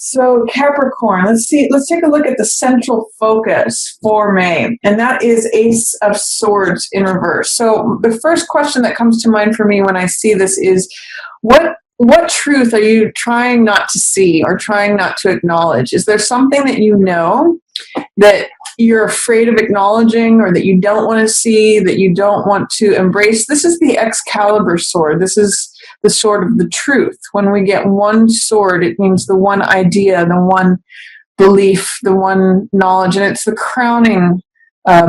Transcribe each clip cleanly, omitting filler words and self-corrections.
So Capricorn, let's take a look at the central focus for May, and that is Ace of Swords in reverse. So the first question that comes to mind for me when I see this is, what truth are you trying not to see or trying not to acknowledge? Is there something that you know that you're afraid of acknowledging, or that you don't want to see, that you don't want to embrace? This is the Excalibur sword. This is the sword of the truth. When we get one sword, it means the one idea, the one belief, the one knowledge, and it's the crowning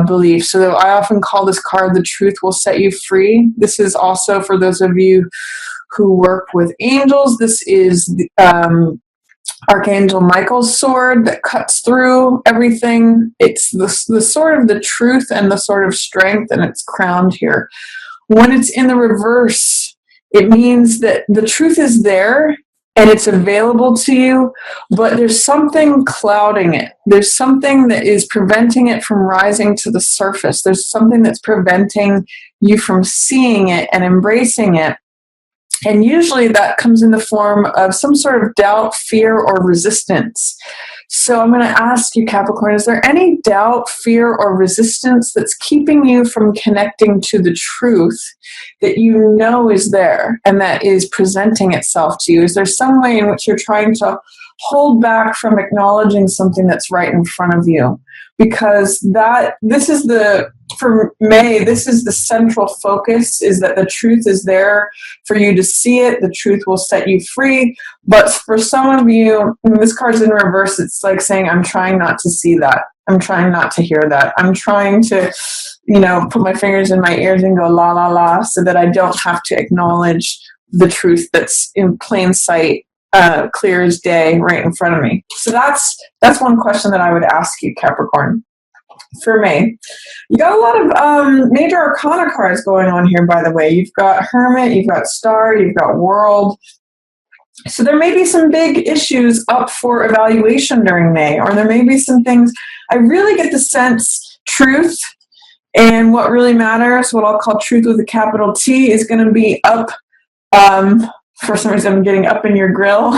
belief. So I often call this card, the truth will set you free. This is also for those of you who work with angels. This is the, Archangel Michael's sword that cuts through everything. It's the sword of the truth and the sword of strength, and it's crowned here. When it's in the reverse, it means that the truth is there and it's available to you, but there's something clouding it. There's something that is preventing it from rising to the surface. There's something that's preventing you from seeing it and embracing it. And usually that comes in the form of some sort of doubt, fear, or resistance. So I'm going to ask you, Capricorn, is there any doubt, fear, or resistance that's keeping you from connecting to the truth that you know is there and that is presenting itself to you? Is there some way in which you're trying to hold back from acknowledging something that's right in front of you? Because for May, this is the central focus, is that the truth is there for you to see it. The truth will set you free. But for some of you, when this card's in reverse, it's like saying, I'm trying not to see that. I'm trying not to hear that. I'm trying to, put my fingers in my ears and go la, la, la, so that I don't have to acknowledge the truth that's in plain sight, clear as day, right in front of me. So that's one question that I would ask you, Capricorn. For May, you got a lot of major arcana cards going on here, by the way. You've got Hermit, you've got Star, you've got World. So there may be some big issues up for evaluation during May, or there may be some things. I really get the sense truth and what really matters, what I'll call truth with a capital T, is going to be up. For some reason, I'm getting up in your grill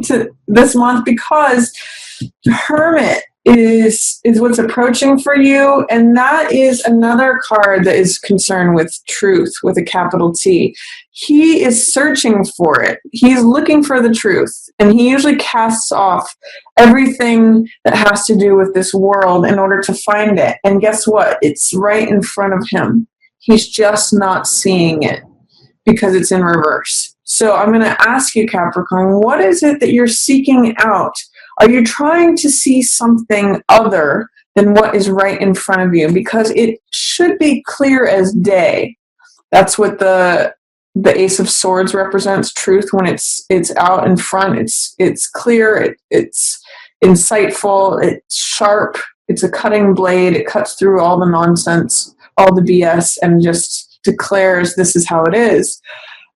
to this month, because Hermit is what's approaching for you, and that is another card that is concerned with truth with a capital T. He is searching for it. He's looking for the truth, and he usually casts off everything that has to do with this world in order to find it. And guess what? It's right in front of him. He's just not seeing it because it's in reverse. So I'm going to ask you, Capricorn, what is it that you're seeking out? Are you trying to see something other than what is right in front of you? Because it should be clear as day. That's what the Ace of Swords represents, truth. When it's out in front, it's clear, it's insightful, it's sharp, it's a cutting blade, it cuts through all the nonsense, all the BS, and just declares this is how it is.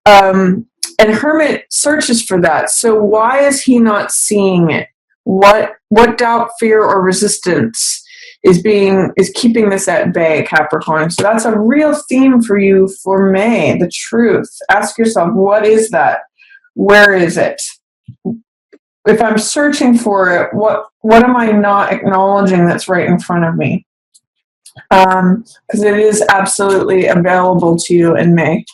And Hermit searches for that. So why is he not seeing it? What doubt, fear, or resistance is keeping this at bay, Capricorn? So that's a real theme for you for May, the truth. Ask yourself, what is that? Where is it? If I'm searching for it, what am I not acknowledging that's right in front of me? Because it is absolutely available to you in May.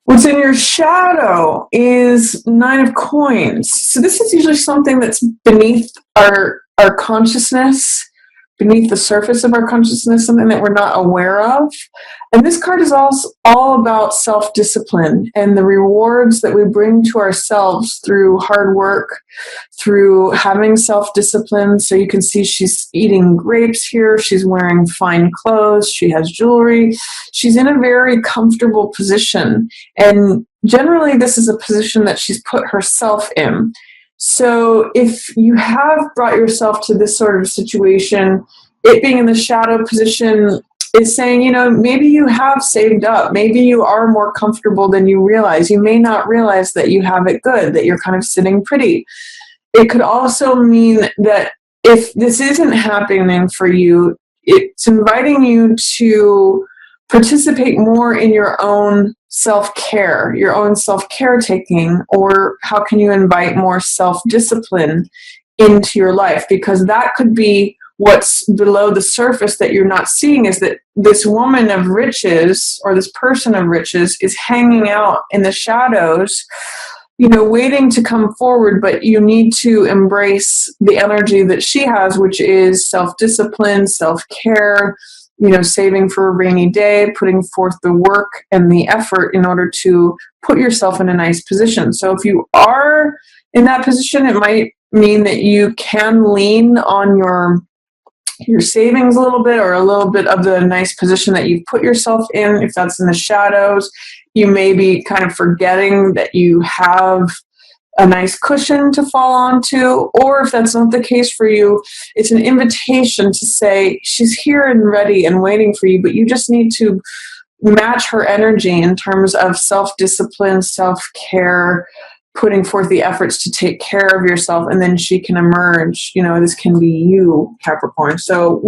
What's in your shadow is Nine of Coins. So this is usually something that's beneath our consciousness, beneath the surface of our consciousness, something that we're not aware of. And this card is also all about self-discipline and the rewards that we bring to ourselves through hard work, through having self-discipline. So you can see she's eating grapes here. She's wearing fine clothes. She has jewelry. She's in a very comfortable position. And generally, this is a position that she's put herself in. So if you have brought yourself to this sort of situation, it being in the shadow position is saying, maybe you have saved up. Maybe you are more comfortable than you realize. You may not realize that you have it good, that you're kind of sitting pretty. It could also mean that if this isn't happening for you, it's inviting you to participate more in your own self-care, your own self-care taking, or how can you invite more self-discipline into your life? Because that could be what's below the surface that you're not seeing, is that this woman of riches or this person of riches is hanging out in the shadows, waiting to come forward, but you need to embrace the energy that she has, which is self-discipline, self-care, saving for a rainy day, putting forth the work and the effort in order to put yourself in a nice position. So if you are in that position, it might mean that you can lean on your savings a little bit, or a little bit of the nice position that you've put yourself in. If that's in the shadows, you may be kind of forgetting that you have a nice cushion to fall onto. Or if that's not the case for you, it's an invitation to say, she's here and ready and waiting for you, but you just need to match her energy in terms of self-discipline, self-care, putting forth the efforts to take care of yourself, and then she can emerge. This can be you, Capricorn. So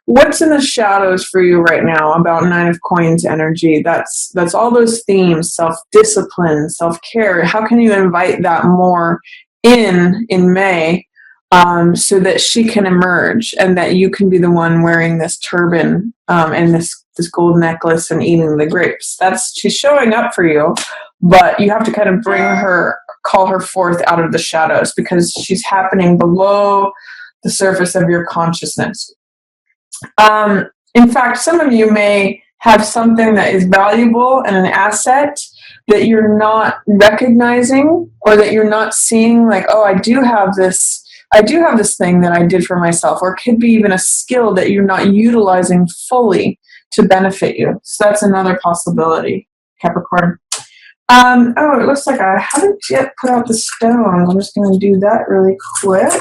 what's in the shadows for you right now about Nine of Coins energy? That's all those themes: self-discipline, self-care. How can you invite that more in May, so that she can emerge, and that you can be the one wearing this turban, and this gold necklace and eating the grapes? She's showing up for you, but you have to kind of call her forth out of the shadows, because she's happening below the surface of your consciousness. In fact, some of you may have something that is valuable and an asset that you're not recognizing, or that you're not seeing, like, oh, I do have this thing that I did for myself, or it could be even a skill that you're not utilizing fully to benefit you. So that's another possibility, Capricorn. It looks like I haven't yet put out the stones. I'm just going to do that really quick.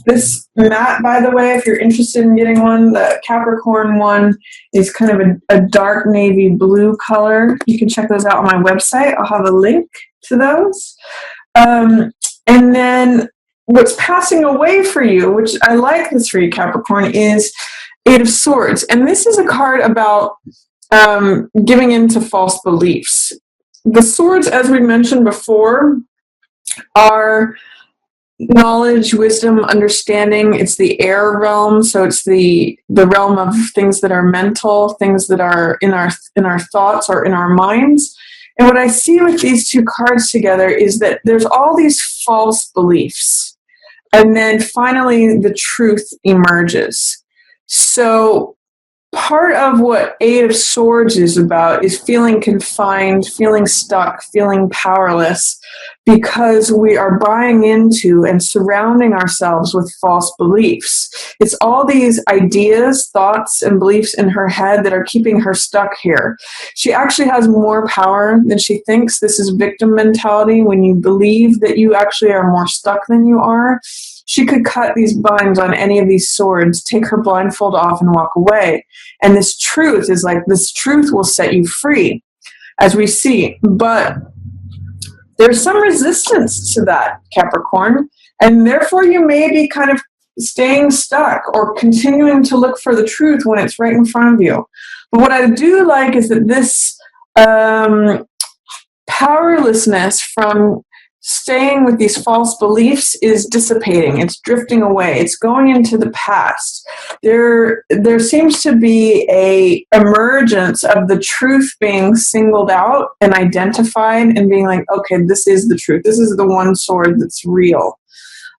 This mat, by the way, if you're interested in getting one, the Capricorn one is kind of a dark navy blue color. You can check those out on my website. I'll have a link to those. And then what's passing away for you, which I like this for you, Capricorn, is Eight of Swords. And this is a card about giving into false beliefs. The swords, as we mentioned before, are knowledge, wisdom, understanding. It's the air realm, so it's the realm of things that are mental, things that are in our thoughts or in our minds. And what I see with these two cards together is that there's all these false beliefs, and then finally the truth emerges. So part of what Eight of Swords is about is feeling confined, feeling stuck, feeling powerless, because we are buying into and surrounding ourselves with false beliefs. It's all these ideas, thoughts, and beliefs in her head that are keeping her stuck here. She actually has more power than she thinks. This is victim mentality. When you believe that you actually are more stuck than you are, she could cut these binds on any of these swords, take her blindfold off, and walk away. And this truth is like, this truth will set you free, as we see. But there's some resistance to that, Capricorn, and therefore you may be kind of staying stuck or continuing to look for the truth when it's right in front of you. But what I do like is that this powerlessness from staying with these false beliefs is dissipating. It's drifting away. It's going into the past. There seems to be a emergence of the truth being singled out and identified, and being like, okay, this is the truth. This is the one sword that's real.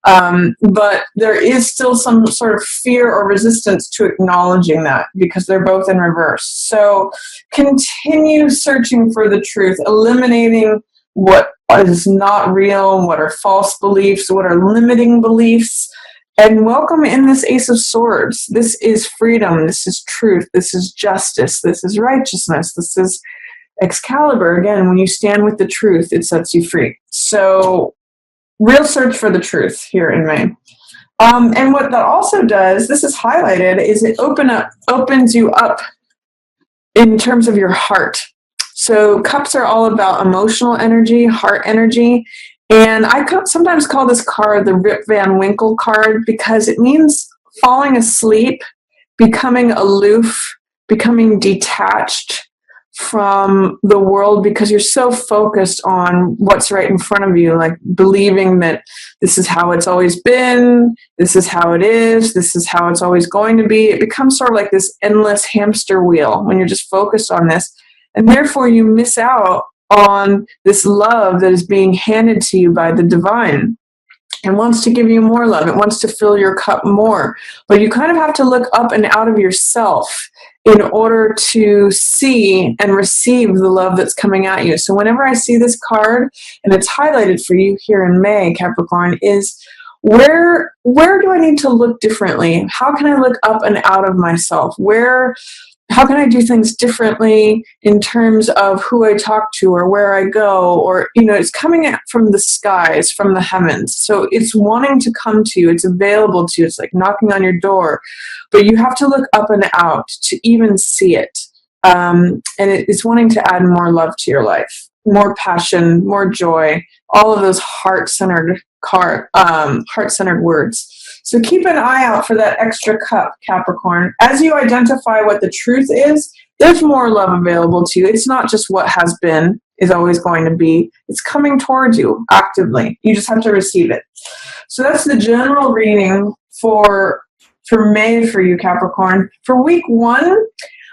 But there is still some sort of fear or resistance to acknowledging that, because they're both in reverse. So continue searching for the truth, eliminating what is not real, what are false beliefs, what are limiting beliefs, and welcome in this Ace of Swords. This is freedom, this is truth, this is justice, this is righteousness, this is Excalibur. Again, when you stand with the truth, it sets you free. So, real search for the truth here in May. And what that also does, this is highlighted, is it opens you up in terms of your heart. So cups are all about emotional energy, heart energy. And I sometimes call this card the Rip Van Winkle card, because it means falling asleep, becoming aloof, becoming detached from the world because you're so focused on what's right in front of you, like believing that this is how it's always been, this is how it is, this is how it's always going to be. It becomes sort of like this endless hamster wheel when you're just focused on this. And therefore you miss out on this love that is being handed to you by the divine. And wants to give you more love. It wants to fill your cup more. But you kind of have to look up and out of yourself in order to see and receive the love that's coming at you. So whenever I see this card, and it's highlighted for you here in May, Capricorn, is where do I need to look differently? How can I look up and out of myself? How can I do things differently in terms of who I talk to or where I go? Or, it's coming out from the skies, from the heavens. So it's wanting to come to you. It's available to you. It's like knocking on your door. But you have to look up and out to even see it. And it's wanting to add more love to your life, more passion, more joy, all of those heart-centered words. So keep an eye out for that extra cup, Capricorn. As you identify what the truth is, there's more love available to you. It's not just what has been is always going to be. It's coming towards you actively. You just have to receive it. So that's the general reading for May for you, Capricorn. For week 1,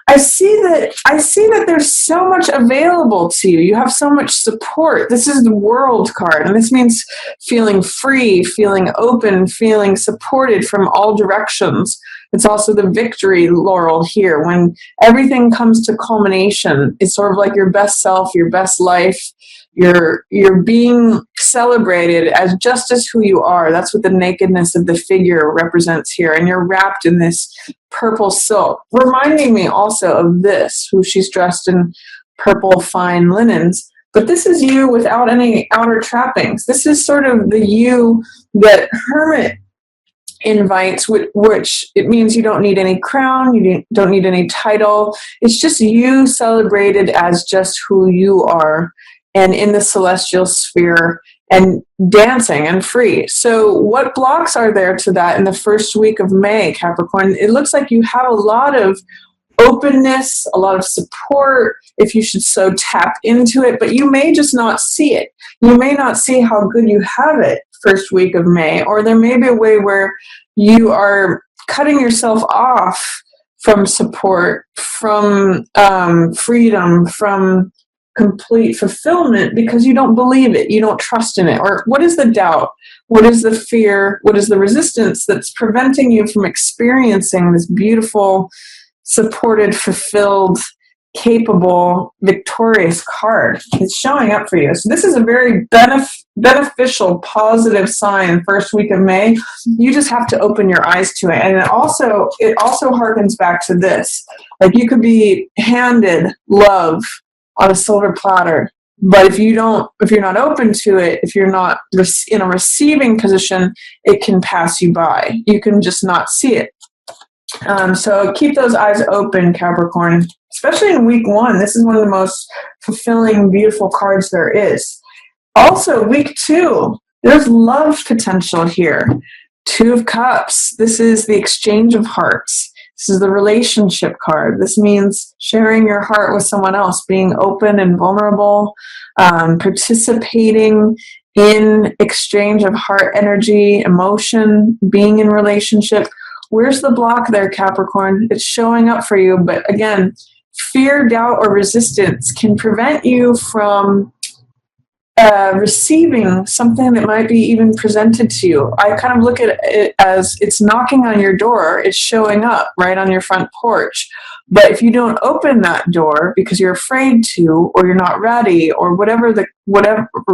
I see that there's so much available to you. You have so much support. This is the World card, and this means feeling free, feeling open, feeling supported from all directions. It's also the Victory laurel here. When everything comes to culmination, it's sort of like your best self, your best life. You're being celebrated as just as who you are. That's what the nakedness of the figure represents here. And you're wrapped in this purple silk, reminding me also of this, who she's dressed in purple fine linens. But this is you without any outer trappings. This is sort of the you that Hermit invites, which it means you don't need any crown, you don't need any title. It's just you celebrated as just who you are and in the celestial sphere and dancing and free. So what blocks are there to that in the first week of May, Capricorn? It looks like you have a lot of openness, a lot of support, if you should so tap into it, but you may just not see it. You may not see how good you have it first week of May, or there may be a way where you are cutting yourself off from support, from freedom, from complete fulfillment because you don't believe it, you don't trust in it. Or what is the doubt? What is the fear? What is the resistance that's preventing you from experiencing this beautiful, supported, fulfilled, capable, victorious card? It's showing up for you. So this is a very beneficial, positive sign first week of May. You just have to open your eyes to it. And it also harkens back to this. Like you could be handed love on a silver platter, but if you're not open to it, if you're not in a receiving position, it can pass you by. You can just not see it. So keep those eyes open, Capricorn, especially in week 1. This is one of the most fulfilling, beautiful cards there is. Also, week 2, there's love potential here. 2 of Cups. This is the exchange of hearts. This is the relationship card. This means sharing your heart with someone else, being open and vulnerable, participating in exchange of heart energy, emotion, being in relationship. Where's the block there, Capricorn? It's showing up for you. But again, fear, doubt, or resistance can prevent you from receiving something that might be even presented to you. I kind of look at it as it's knocking on your door. It's showing up right on your front porch. But if you don't open that door because you're afraid to, or you're not ready, or whatever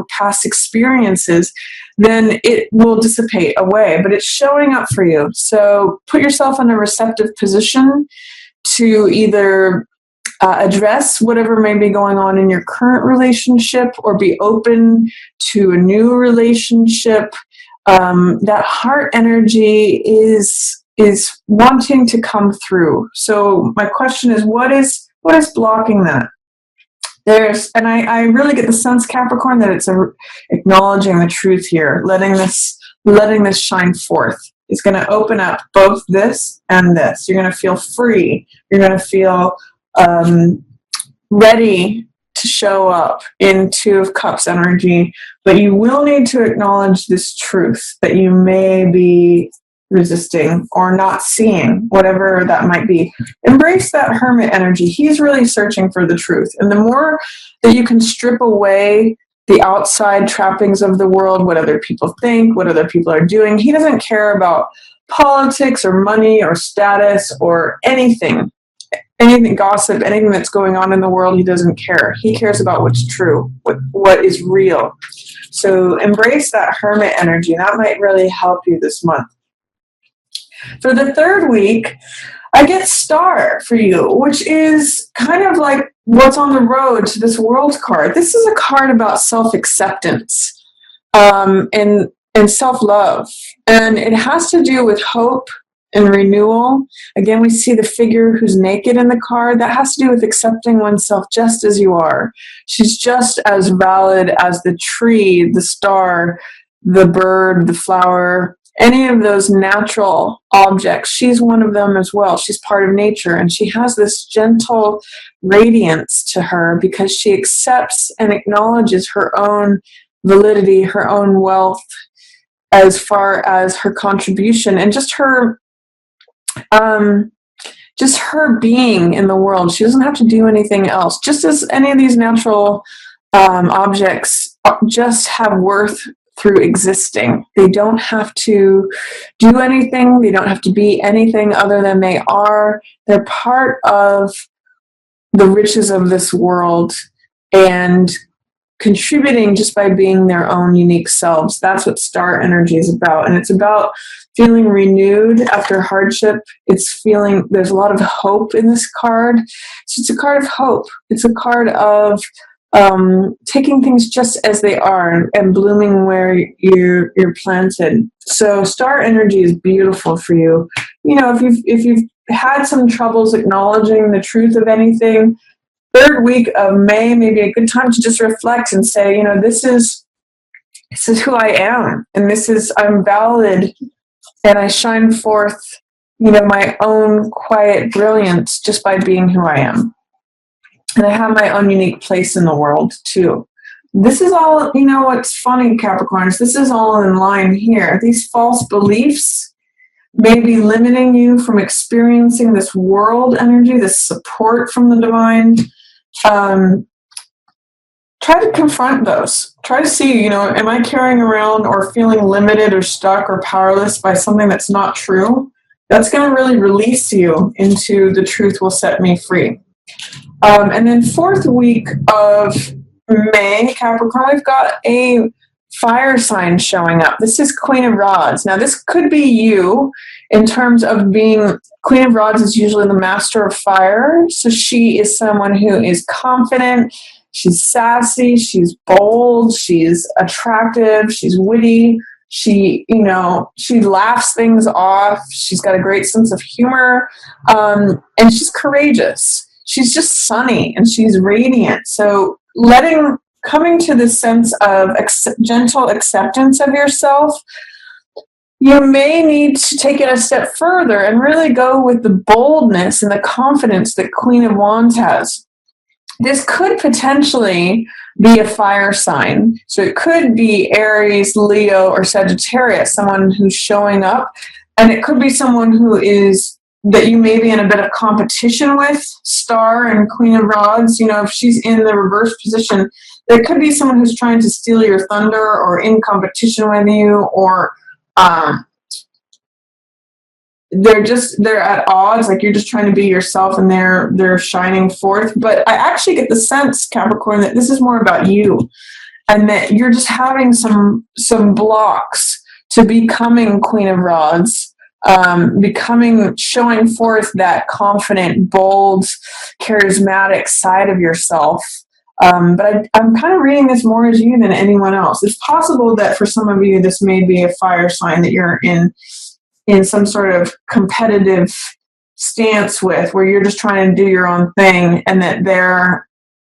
past experiences, then it will dissipate away. But it's showing up for you. So put yourself in a receptive position to either address whatever may be going on in your current relationship or be open to a new relationship. That heart energy is wanting to come through. So my question is, what is blocking that? I really get the sense, Capricorn, that it's acknowledging the truth here, letting this shine forth. is going to open up both this and this. You're going to feel free. You're going to feel ready to show up in Two of Cups energy, but you will need to acknowledge this truth that you may be resisting or not seeing, whatever that might be. Embrace that Hermit energy. He's really searching for the truth. And the more that you can strip away the outside trappings of the world, what other people think, what other people are doing, he doesn't care about politics or money or status or anything gossip, anything that's going on in the world. He doesn't care. He cares about what's true, what is real. So embrace that Hermit energy. That might really help you this month. For the third week, I get Star for you, which is kind of like what's on the road to this World card. This is a card about self-acceptance and self-love. And it has to do with hope and renewal. Again, we see the figure who's naked in the card. That has to do with accepting oneself just as you are. She's just as valid as the tree, the star, the bird, the flower, any of those natural objects. She's one of them as well. She's part of nature, and she has this gentle radiance to her because she accepts and acknowledges her own validity, her own wealth, as far as her contribution and just her being in the world. She doesn't have to do anything else. Just as any of these natural objects just have worth through existing. They don't have to do anything. They don't have to be anything other than they are. They're part of the riches of this world and contributing just by being their own unique selves. That's what Star energy is about. And it's about feeling renewed after hardship. It's feeling there's a lot of hope in this card. So it's a card of hope. It's a card of taking things just as they are and blooming where you're planted. So Star energy is beautiful for you. You know, if you've had some troubles acknowledging the truth of anything, third week of May may be a good time to just reflect and say, you know, this is who I am, and I'm valid, and I shine forth, you know, my own quiet brilliance just by being who I am. And I have my own unique place in the world too. This is all, you know, what's funny, Capricorns, this is all in line here. These false beliefs may be limiting you from experiencing this world energy, this support from the divine. Try to confront those. Try to see, you know, am I carrying around or feeling limited or stuck or powerless by something that's not true? That's going to really release you into the truth will set me free. And then fourth week of May, Capricorn, we've got a fire sign showing up. This is Queen of Rods. Now, this could be you in terms of being, Queen of Rods is usually the master of fire. So she is someone who is confident, she's sassy, she's bold, she's attractive, she's witty, she laughs things off, she's got a great sense of humor, and she's courageous. She's just sunny and she's radiant. So coming to the sense of gentle acceptance of yourself, you may need to take it a step further and really go with the boldness and the confidence that Queen of Wands has. This could potentially be a fire sign. So it could be Aries, Leo, or Sagittarius, someone who's showing up. And it could be someone that you may be in a bit of competition with, Star and Queen of Rods. You know, if she's in the reverse position, there could be someone who's trying to steal your thunder or in competition with you, or they're at odds, like you're just trying to be yourself and they're shining forth. But I actually get the sense, Capricorn, that this is more about you and that you're just having some blocks to becoming Queen of Rods. Showing forth that confident, bold, charismatic side of yourself. But I'm kind of reading this more as you than anyone else. It's possible that for some of you, this may be a fire sign that you're in some sort of competitive stance with, where you're just trying to do your own thing, and that they're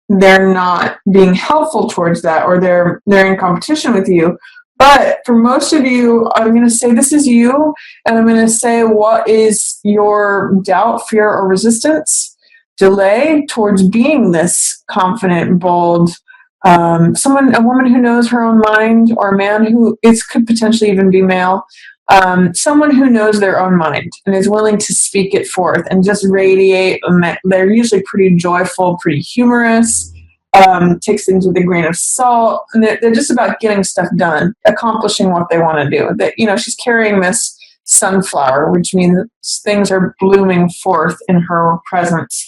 not being helpful towards that, or they're in competition with you. But for most of you, I'm going to say this is you, and I'm going to say what is your doubt, fear, or resistance, delay towards being this confident, bold, a woman who knows her own mind, or a man who it could potentially even be male, someone who knows their own mind and is willing to speak it forth and just radiate. They're usually pretty joyful, pretty humorous, takes things with a grain of salt, and they're just about getting stuff done, accomplishing what they want to do. That, she's carrying this sunflower, which means things are blooming forth in her presence.